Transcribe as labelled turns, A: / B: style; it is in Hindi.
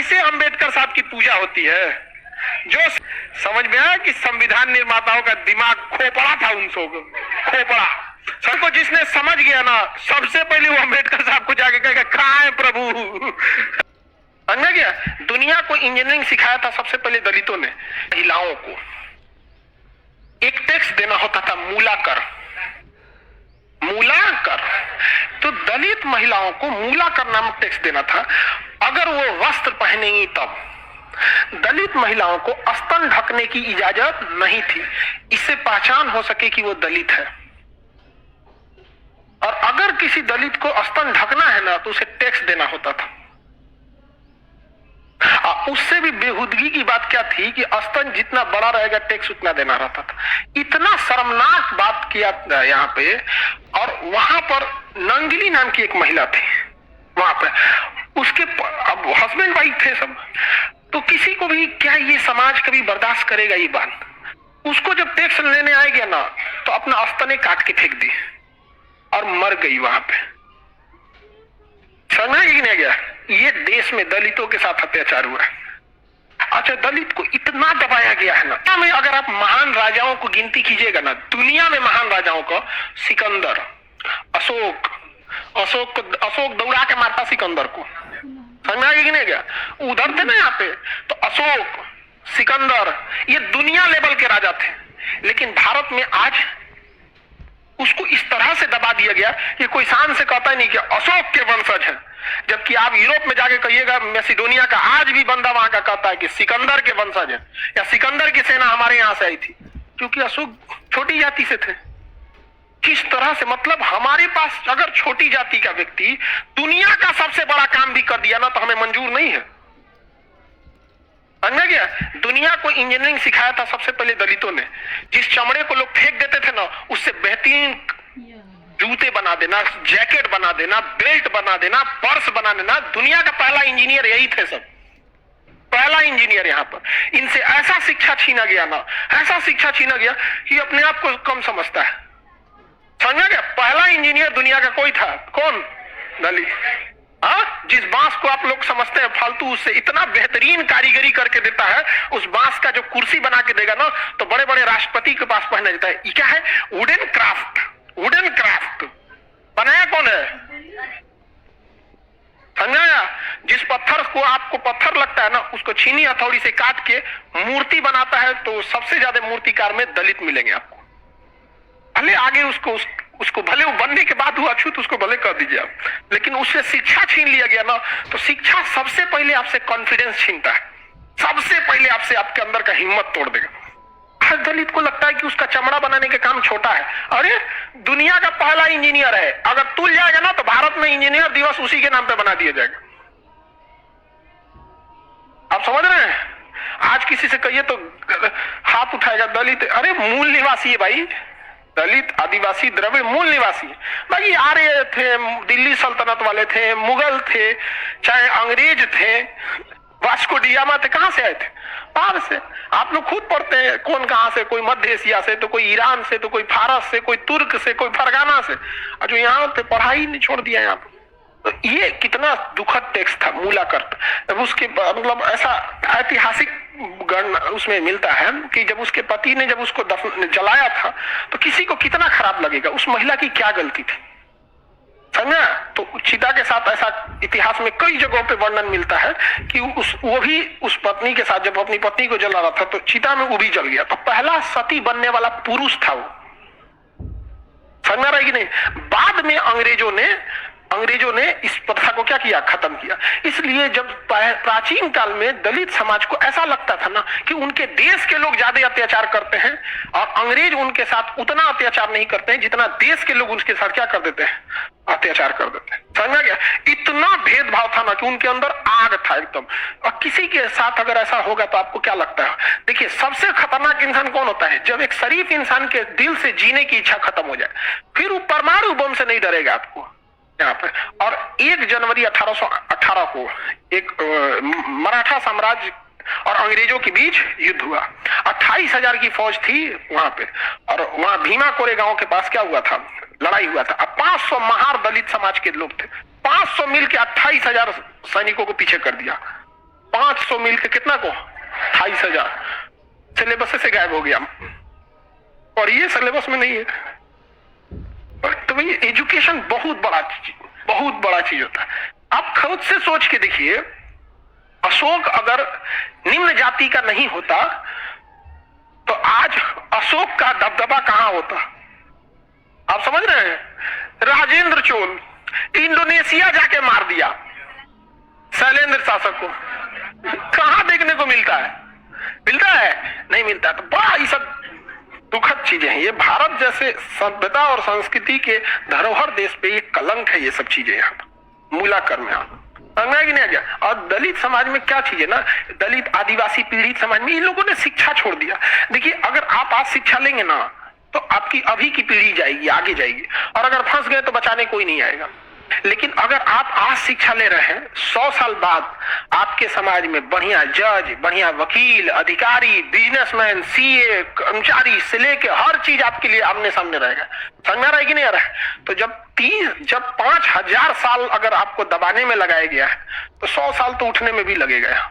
A: कैसे अंबेडकर साहब की पूजा होती है? जो समझ में आया कि संविधान निर्माताओं का दिमाग खोपड़ा था, उन सबको खोपड़ा सबको जिसने समझ गया ना, सबसे पहले वो अंबेडकर साहब को जाके कहेगा कहाँ है प्रभु। समझ गया? दुनिया को इंजीनियरिंग सिखाया था सबसे पहले दलितों ने। महिलाओं को एक टैक्स देना होता था, मूलाकर। मूलाकर तो दलित महिलाओं को मूलाकर नामक टैक्स देना था। अगर वो वस्त्र पहनेंगी तब दलित महिलाओं को स्तन ढकने की इजाजत नहीं थी, इससे पहचान हो सके कि वो दलित है। और अगर किसी दलित को स्तन ढकना है ना तो उसे टैक्स देना होता था। उससे भी बेहुदगी की बात क्या थी कि स्तन जितना बड़ा रहेगा टैक्स उतना देना रहता था। इतना शर्मनाक बात किया यहाँ पे। और वहां पर नंगिली नाम की एक महिला थी, वहां पे उसके अब हस्बैंड वाइफ थे सब, तो किसी को भी क्या ये समाज कभी बर्दाश्त करेगा ये बात? उसको जब टैक्स लेने आएगा ना तो अपना स्तने काट के फेंक दी और मर गई वहां पे। समझ में नहीं गया? ये देश में दलितों के साथ अत्याचार हुआ है। अच्छा, दलित को इतना दबाया गया है ना। में अगर आप महान राजाओं को गिनती कीजिएगा ना, दुनिया में महान राजाओं को, सिकंदर, अशोक दौड़ा के मारता सिकंदर को। समझ में आ गया कि नहीं गया? उधर थे ना यहाँ पे, तो अशोक, सिकंदर ये दुनिया लेवल के राजा थे। लेकिन भारत में आज उसको इस तरह से दबा दिया गया कि कोई शान से कहता नहीं कि अशोक के वंशज है। जबकि आप यूरोप में जाके कहिएगा, मैसिडोनिया का आज भी बंदा वहां का कहता है कि सिकंदर के वंशज है, या सिकंदर की सेना हमारे यहां से आई थी, क्योंकि अशोक छोटी जाति से थे। किस तरह से, मतलब हमारे पास अगर छोटी जाति का व्यक्ति दुनिया का सबसे बड़ा काम भी कर दिया ना तो हमें मंजूर नहीं है। समझ गया? दुनिया को इंजीनियरिंग सिखाया था सबसे पहले दलितों ने। जिस चमड़े को लोग फेंक देते थे ना, उससे बेहतरीन जूते बना देना, जैकेट बना देना, बेल्ट बना देना, पर्स बना देना। दुनिया का पहला इंजीनियर यही थे सब, पहला इंजीनियर यहाँ पर। इनसे ऐसा शिक्षा छीना गया ना, ऐसा शिक्षा छीना गया कि अपने आप को कम समझता है। समझ गया? पहला इंजीनियर दुनिया का कोई था, कौन? दलित। हाँ, जिस बांस को आप लोग समझते हैं फालतू, उससे इतना बेहतरीन कारीगरी करके देता है। उस बांस का जो कुर्सी बना के देगा ना तो बड़े बड़े राष्ट्रपति के पास पहना जाता है। ये क्या है? Wooden craft. वुडन क्राफ्ट बनाया कौन है? समझाया? जिस पत्थर को आपको पत्थर लगता है ना, उसको छीनी हथौड़ी से काट के मूर्ति बनाता है, तो सबसे ज्यादा मूर्तिकार में दलित मिलेंगे आपको। भले आगे उसको भले वो बनने के बाद हुआ अछूत, उसको भले कर दीजिए आप, लेकिन उससे शिक्षा छीन लिया गया ना, तो शिक्षा सबसे पहले आपसे कॉन्फिडेंस छीनता है। सबसे पहले आपसे आपके अंदर का हिम्मत तोड़ देगा। हर दलित को लगता है कि उसका चमड़ा बनाने का काम छोटा है। अरे, दुनिया का पहला इंजीनियर है, अगर तुल जाएगा ना तो भारत में इंजीनियर दिवस उसी के नाम पे बना दिया जाएगा। आप समझ रहे हैं? आज किसी से कहिए तो हाथ उठाएगा दलित। अरे, मूल निवासी है भाई, दलित, आदिवासी, द्रविड़ मूल निवासी है भाई। आर्य थे, दिल्ली सल्तनत वाले थे, मुगल थे, चाहे अंग्रेज थे, वास्को डिगामा थे, कहां से आए थे? बाहर से। आप लोग खुद पढ़ते हैं कौन कहां से, कोई मध्य एशिया से, तो कोई ईरान से, तो कोई फारस से, कोई तुर्क से, कोई फरगाना से, और जो यहाँ पे पढ़ाई नहीं छोड़ दिया यहाँ पे। तो ये कितना दुखद टेक्स्ट था, मूलाकर। जब उसके मतलब ऐसा ऐतिहासिक गण उसमें मिलता है कि जब उसके पति ने जब उसको जलाया था तो किसी को कितना खराब लगेगा, उस महिला की क्या गलती थी? समझा? तो चिता के साथ ऐसा इतिहास में कई जगहों पे वर्णन मिलता है कि वो भी उस पत्नी के साथ, जब अपनी पत्नी को जला रहा था तो चिता में वो भी जल गया। तो पहला सती बनने वाला पुरुष था वो। समझ में आ रहा है कि नहीं? बाद में अंग्रेजों ने इस प्रथा को क्या किया? खत्म किया। इसलिए जब प्राचीन काल में दलित समाज को ऐसा लगता था ना कि उनके देश के लोग ज्यादा अत्याचार करते हैं और अंग्रेज उनके साथ उतना अत्याचार नहीं करते हैं जितना देश के लोग उनके साथ क्या कर देते हैं? अत्याचार कर देते हैं। समझ में गया? इतना भेदभाव था ना कि उनके अंदर आग था एकदम। और किसी के साथ अगर ऐसा होगा तो आपको क्या लगता है? देखिए, सबसे खतरनाक इंसान कौन होता है? जब एक शरीफ इंसान के दिल से जीने की इच्छा खत्म हो जाए, फिर वो परमाणु बम से नहीं डरेगा आपको यहाँ पे। और 1 जनवरी 1818 को एक मराठा साम्राज्य और अंग्रेजों के बीच युद्ध हुआ। 28,000 की फौज थी वहां पे, और वहां भीमा कोरे गांव के पास क्या हुआ था? लड़ाई हुआ था। अब 500 महार दलित समाज के लोग थे। 500 मिल के 28,000 सैनिकों को पीछे कर दिया। 100 मिल के कितना को 28,000 सिलेबस से गायब हो गया, और ये सिलेबस में नहीं है। तो भाई एजुकेशन बहुत बड़ा चीज होता है। आप खुद से सोच के देखिए, अशोक अगर निम्न जाति का नहीं होता तो आज अशोक का दबदबा कहां होता? आप समझ रहे हैं? राजेंद्र चोल इंडोनेशिया जाके मार दिया शैलेंद्र शासक को, कहां देखने को मिलता है? नहीं मिलता। तो बड़ा ये सब दुखद चीजें हैं। ये भारत जैसे सभ्यता और संस्कृति के धरोहर देश पे एक कलंक है ये सब चीजें। यहाँ मूलाकर में समझ नहीं आ गया। और दलित समाज में क्या चीज है ना, दलित आदिवासी पीड़ित समाज में इन लोगों ने शिक्षा छोड़ दिया। देखिए, अगर आप आज शिक्षा लेंगे ना तो आपकी अभी की पीढ़ी जाएगी, आगे जाएगी, और अगर फंस गए तो बचाने कोई नहीं आएगा। लेकिन अगर आप आज शिक्षा ले रहे हैं, 100 साल बाद आपके समाज में बढ़िया जज, बढ़िया वकील, अधिकारी, बिजनेसमैन, सीए, कर्मचारी से लेके हर चीज आपके लिए आमने सामने रहेगा। समझ में आ रहा है कि नहीं आ रहा है? तो जब 5,000 साल अगर आपको दबाने में लगाया गया है तो 100 साल तो उठने में भी लगेगा।